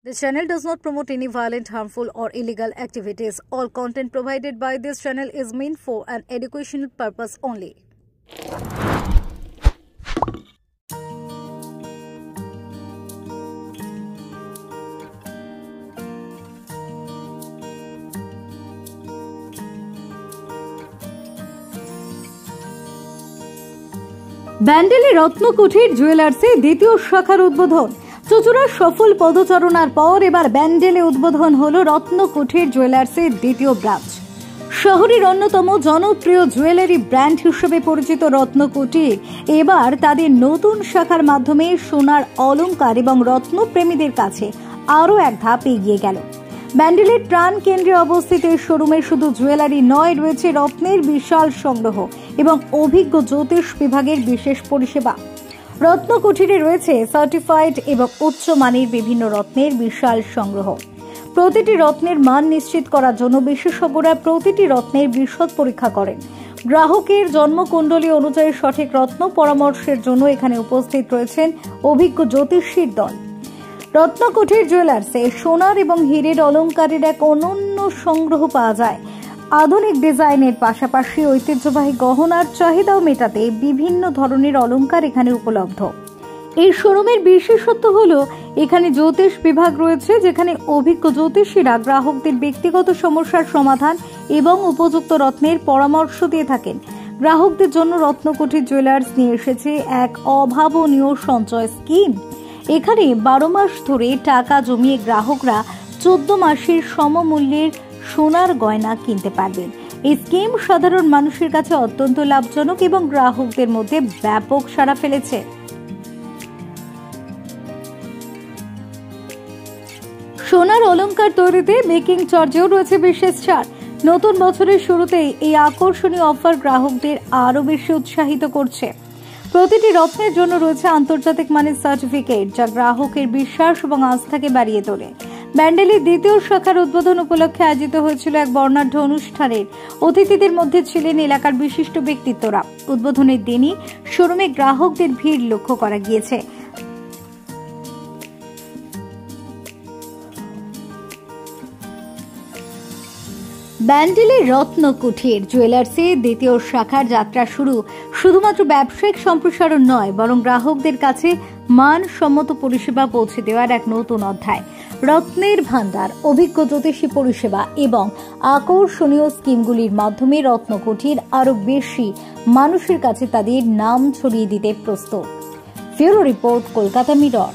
This channel does not promote any violent, harmful, or illegal activities. All content provided by this channel is meant for an educational purpose only. ব্যান্ডেলে রত্নকুঠির জুয়েলার্সে দ্বিতীয় শাখার উদ্বোধন। চুঁচুড়ার সফল পদচারণার পর এবার ব্যান্ডেলে উদ্বোধন হলো রত্নকুঠির জুয়েলার্সের দ্বিতীয় ব্রাঞ্চ। শহরের অন্যতম জনপ্রিয় জুয়েলারি ব্র্যান্ড হিসেবে পরিচিত রত্নকুঠির এবার তাদের নতুন শাখার মাধ্যমে সোনার অলংকার এবং রত্নপ্রেমীদের কাছে আরও এক ধাপ এগিয়ে গেল। ব্যান্ডেলের প্রাণ কেন্দ্রে অবস্থিত এই শোরুমে শুধু জুয়েলারি নয়, রয়েছে রত্নের বিশাল সংগ্রহ এবং অভিজ্ঞ জ্যোতিষ বিভাগের বিশেষ পরিষেবা। রত্নকুঠিরে রয়েছে সার্টিফাইড এবং উচ্চমানের বিভিন্ন রত্নের বিশাল সংগ্রহ। প্রতিটি রত্নের মান নিশ্চিত করার জন্য বিশেষজ্ঞরা প্রতিটি রত্নের বিশদ পরীক্ষা করেন। গ্রাহকের জন্মকুণ্ডলী অনুযায়ী সঠিক রত্ন পরামর্শের জন্য এখানে উপস্থিত রয়েছেন অভিজ্ঞ জ্যোতিষীর দল। রত্নকুঠির জুয়েলার্সে সোনার এবং হীরের অলংকারের এক অনন্য সংগ্রহ পাওয়া যায়। আধুনিক ডিজাইনের পাশাপাশি ঐতিহ্যবাহী গহনার চাহিদাও মেটাতে বিভিন্ন ধরনের অলংকার এখানে উপলব্ধ। এই শোরুমের বিশেষত্ব হলো এখানে জ্যোতিষ বিভাগ রয়েছে, যেখানে অভিজ্ঞ জ্যোতিষীরা গ্রাহকদের ব্যক্তিগত সমস্যার সমাধান এবং উপযুক্ত রত্নের পরামর্শ দিয়ে থাকেন। গ্রাহকদের জন্য রত্নকুঠির জুয়েলার্স নিয়ে এসেছে এক অভাবনীয় সঞ্চয় স্কিম। এখানে 12 মাস ধরে টাকা জমিয়ে গ্রাহকরা 14 মাসের সমমূল্যের সোনার গয়না কিনতে পারবেন। এই স্কিম সাধারণ মানুষের কাছে অত্যন্ত লাভজনক এবং গ্রাহকদের মধ্যে ব্যাপক সাড়া ফেলেছে। সোনার অলংকার তৈরিতে মেকিং চার্জেও রয়েছে বিশেষ ছাড়। নতুন বছরের শুরুতেই এই আকর্ষণীয় অফার গ্রাহকদের আরও বেশি উৎসাহিত করছে। প্রতিটি রত্নের জন্য রয়েছে আন্তর্জাতিক মানের সার্টিফিকেট, যা গ্রাহকের বিশ্বাস এবং আস্থাকে বাড়িয়ে তোলে। ব্যান্ডেলের দ্বিতীয় শাখার উদ্বোধন উপলক্ষে আয়োজিত হয়েছিল এক বর্ণাঢ্য অনুষ্ঠানের। অতিথিদের মধ্যে ছিলেন এলাকার বিশিষ্ট ব্যক্তিত্বরা। উদ্বোধনের দিনই শোরুমে গ্রাহকদের ভিড় লক্ষ্য করা গিয়েছে। ব্যান্ডেলের রত্নকুঠির জুয়েলার্সে দ্বিতীয় শাখার যাত্রা শুধুমাত্র ব্যবসায়িক সম্প্রসারণ নয়, বরং গ্রাহকদের কাছে মানসম্মত পরিষেবা পৌঁছে দেওয়ার এক নতুন অধ্যায়। রত্নের ভান্ডার, অভিজ্ঞ জ্যোতিষী পরিষেবা এবং আকর্ষণীয় স্কিমগুলির মাধ্যমে রত্নকুঠির আরও বেশি মানুষের কাছে তাদের নাম ছড়িয়ে দিতে প্রস্তুত। Bureau report, Kolkata mirror.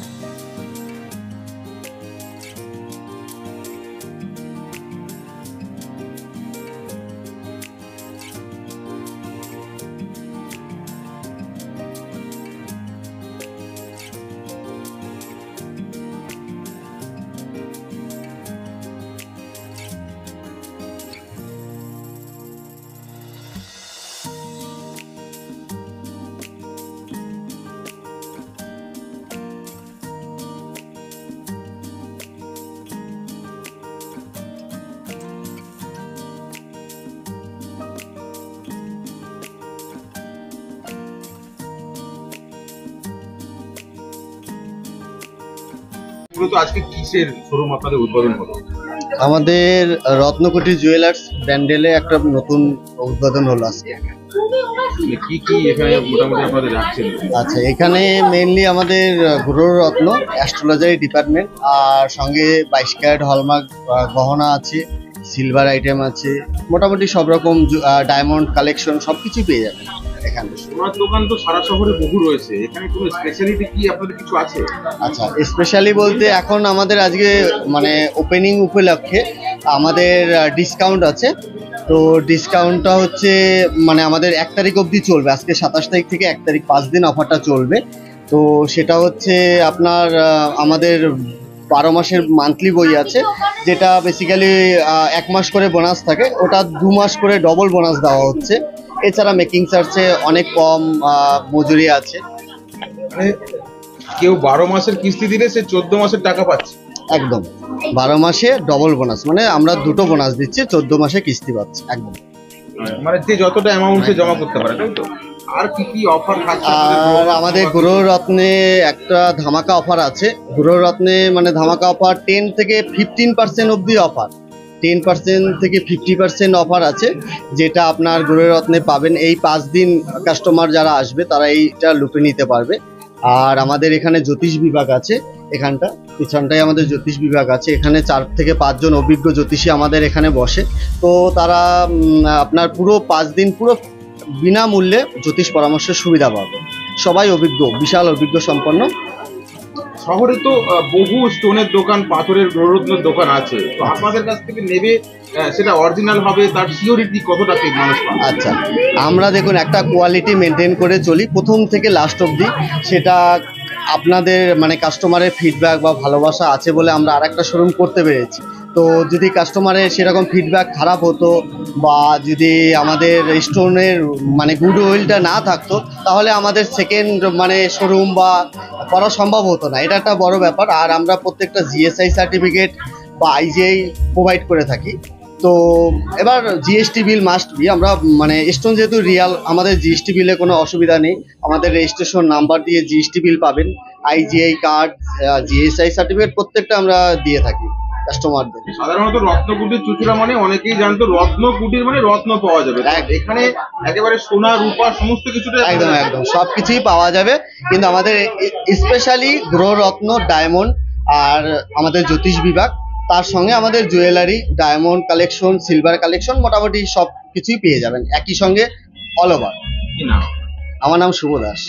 আজকে কিসের শোরুম আপনাদের উদ্বোধন হলো? আমাদের রত্নকুঠি জুয়েলার্স ব্যান্ডেলে একটা নতুন উদ্বোধন হলো আজকে। কি কি এখানে মোটামুটি আপনাদের রাখছেন? আচ্ছা, এখানে মেইনলি আমাদের গ্রহ রত্ন, অ্যাস্ট্রোলজারি ডিপার্টমেন্ট, আর সঙ্গে 22 ক্যারেট হলমার্ক গহনা আছে, সিলভার আইটেম আছে, মোটামুটি সব রকম ডায়মন্ড কালেকশন সবকিছু পেয়ে যাবেন এখানে। সোনার দোকান তো সারা শহরে বহু রয়েছে, এখানে কোনো স্পেশালিটি কি আপনাদের কিছু আছে? আচ্ছা, স্পেশালি বলতে এখন আমাদের আজকে মানে ওপেনিং উপলক্ষে আমাদের ডিসকাউন্ট আছে। তো ডিসকাউন্টটা হচ্ছে মানে আমাদের 1 তারিখ অবধি চলবে। আজকে 27 তারিখ থেকে 1 তারিখ 5 দিন অফারটা চলবে। তো সেটা হচ্ছে আপনার আমাদের 12 মাসের মান্থলি বই আছে, যেটা বেসিক্যালি 1 মাস করে বোনাস থাকে, ওটা 2 মাস করে ডবল বোনাস দেওয়া হচ্ছে। এছাড়া মেকিং চার্জে অনেক কম মজুরি আছে। কেউ 12 মাসের কিস্তি দিলে সে 14 মাসের টাকা পাচ্ছে। একদম 12 মাসে ডবল বোনাস, মানে আমরা 2টো বোনাস দিচ্ছি, 14 মাসে কিস্তি পাচ্ছে। একদম মানে যে যতটা অ্যামাউন্ট সে জমা করতে পারে, তাই তো? আর কি কি অফার থাকছে? আর আমাদের গৃহরত্নে একটা ধামাকা অফার আছে। গৃহরত্নে মানে ধামাকা অফার 10 থেকে 15% অবধি অফার, 10% থেকে 50% অফার আছে, যেটা আপনার গৃহরত্নে পাবেন। এই 5 দিন কাস্টমার যারা আসবে তারা এইটা লুপে নিতে পারবে। আর আমাদের এখানে জ্যোতিষ বিভাগ আছে, এখানটা পিছনটায় আমাদের জ্যোতিষ বিভাগ আছে। এখানে 4 থেকে 5 জন অভিজ্ঞ জ্যোতিষী আমাদের এখানে বসে। তো তারা আপনার পুরো 5 দিন পুরো বিনামূল্যে জ্যোতিষ পরামর্শের সুবিধা পাবে। সবাই অভিজ্ঞ, বিশাল অভিজ্ঞ সম্পন্ন। শহরে তো বহু স্টোনের দোকান, পাথরের গৃহরত্নের দোকান আছে, তো আপনাদের কাছ থেকে নেবে সেটা অরিজিনাল হবে, তার সিওরিটি কতটা কি মানুষ পাবে? আচ্ছা, আমরা দেখুন একটা কোয়ালিটি মেনটেন করে চলি প্রথম থেকে লাস্ট অবধি। সেটা আপনাদের মানে কাস্টমারের ফিডব্যাক বা ভালোবাসা আছে বলে আমরা আরেকটা শোরুম করতে পেরেছি। তো যদি কাস্টমারের সেরকম ফিডব্যাক খারাপ হতো বা যদি আমাদের স্টোনের মানে গুড উইলটা না থাকতো, তাহলে আমাদের সেকেন্ড মানে শোরুম বা করা সম্ভব হতো না। এটা একটা বড় ব্যাপার। আর আমরা প্রত্যেকটা জিএসআই সার্টিফিকেট বা আইজিআই প্রোভাইড করে থাকি। তো এবার জিএসটি বিল মাস্ট বি। আমরা মানে স্টোন যেহেতু রিয়াল, আমাদের জিএসটি বিলে কোনো অসুবিধা নেই। আমাদের রেজিস্ট্রেশন নাম্বার দিয়ে জিএসটি বিল পাবেন, আইজিআই কার্ড, জিএসআই সার্টিফিকেট প্রত্যেকটা আমরা দিয়ে থাকি কাস্টমারদের। সাধারণত রত্নকুটির চুচুড়া মানে অনেকেই জানতো রত্নকুটির মানে রত্ন পাওয়া যাবে, এখানে একেবারে সোনা রূপা সমস্ত কিছুটা একদম একদম সবকিছুই পাওয়া যাবে। কিন্তু আমাদের স্পেশালি গ্রহরত্ন, ডায়মন্ড আর আমাদের জ্যোতিষ বিভাগ, তার সঙ্গে আমাদের jewellery, diamond collection, silver collection, মোটামুটি সব কিছুই পেয়ে যাবেন একই সঙ্গে অল ওভার। কি নাম? আমার নাম শুভ Das.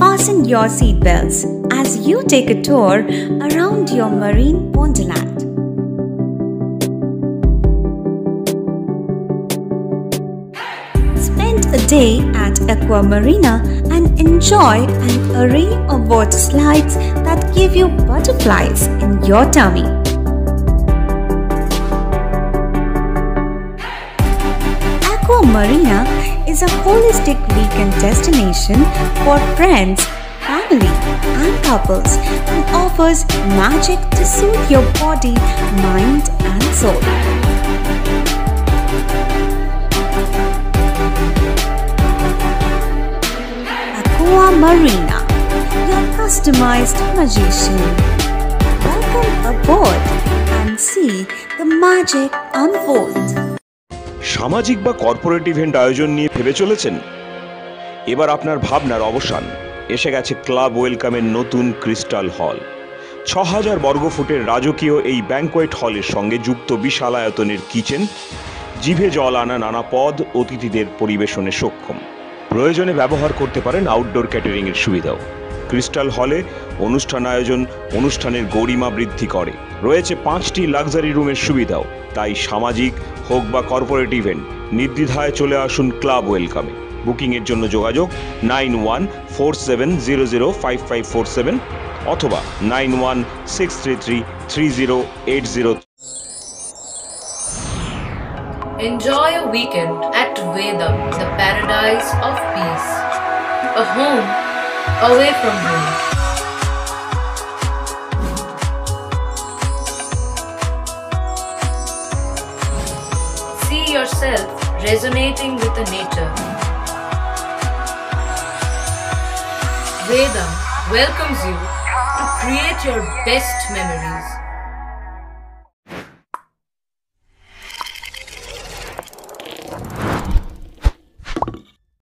Fasten your seatbelts as you take a tour around your marine wonderland. Spend a day at Aqua Marina and enjoy an array of water slides that give you butterflies in your tummy. Aqua Marina is a holistic weekend destination for friends, family, and couples and offers magic to soothe your body, mind, and soul. Aqua Marina, your customized magician. Welcome aboard and see the magic unfold. সামাজিক বা corporate event আয়োজন নিয়ে ভেবে চলেছেন? এবার আপনার ভাবনার অবসান। এসে গেছে ক্লাব ওয়েলকামের নতুন ক্রিস্টাল হল। ৬,০০০ বর্গফুটের রাজকীয় এই ব্যাংকোয়েট হলের সঙ্গে যুক্ত বিশাল আয়তনের কিচেন, জিভে জল আনা নানা পদ অতিথিদের পরিবেশনে সক্ষম। প্রয়োজনে ব্যবহার করতে পারেন আউটডোর ক্যাটারিংয়ের সুবিধাও। ক্রিস্টাল হলে অনুষ্ঠান আয়োজন অনুষ্ঠানের গরিমা বৃদ্ধি করে। রয়েছে 5টি লাক্সারি রুমের সুবিধাও। তাই সামাজিক হোক বা কর্পোরেট ইভেন্ট নির্দ্বিধায় চলে আসুন ক্লাব ওয়েলকামে। বুকিংয়ের জন্য যোগাযোগ 9147005547 অথবা 9163333080। Enjoy a weekend at Vedam, the paradise of peace. A home away from home. See yourself resonating with the nature. Vedam welcomes you to create your best memories.